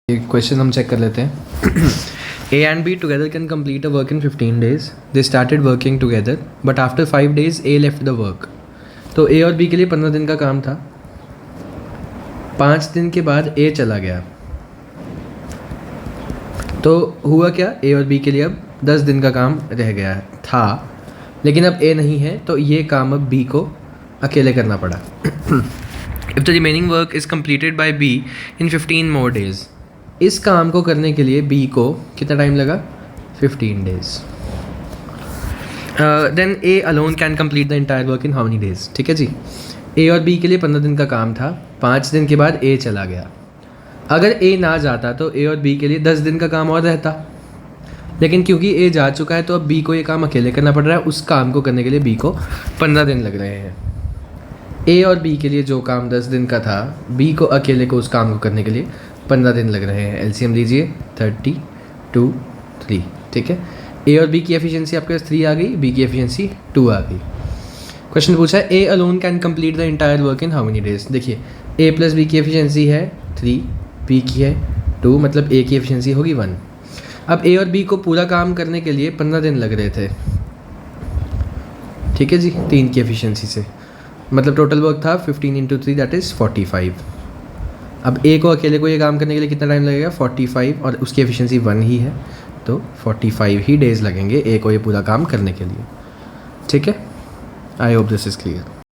एक क्वेश्चन हम चेक कर लेते हैं. A and B together can complete a work in 15 days. They started working together, but after 5 days A left the work. तो A और B के लिए 15 दिन का काम था. 5 दिन के बाद A चला गया. तो हुआ क्या, A और B के लिए अब 10 दिन का काम रह गया था, लेकिन अब A नहीं है तो ये काम अब B को अकेले करना पड़ा. If the remaining work is completed by B in 15 more days. इस काम को करने के लिए B को कितना टाइम लगा? 15 days. Then A alone can complete the entire work in how many days? ठीक है जी. A और B के लिए 15 दिन का काम था. 5 दिन के बाद A चला गया. अगर A ना जाता तो A और B के लिए 10 दिन का काम और रहता, लेकिन क्योंकि A जा चुका है तो अब B को ये काम अकेले करना पड़ रहा है. उस काम को करने के लिए B को 15 दिन लग रहे हैं. A और B के लिए जो काम 10 दिन का था, B को अकेले को उस काम को करने के लिए 15 दिन लग रहे हैं. एलसीएम लीजिए 32 3. ठीक है. A और B की एफिशिएंसी आपके पास 3 आ गई, B की एफिशिएंसी 2 आ गई. क्वेश्चन पूछा है A alone can complete the entire work in how many days. देखिए A प्लस B की एफिशिएंसी है 3, B की है 2, मतलब A की एफिशिएंसी होगी 1. अब A और B को पूरा काम करने के लिए 15 दिन लग रहे थे. ठीक है जी. 3 की एफिशिएंसी से मतलब टोटल वर्क था 15 इंटू 3 दैट इज़ 45. अब A को अकेले को ये काम करने के लिए कितना टाइम लगेगा? 45, और उसकी एफिशिएंसी 1 ही है तो 45 ही डेज़ लगेंगे A को ये पूरा काम करने के लिए. ठीक है. I hope this is clear.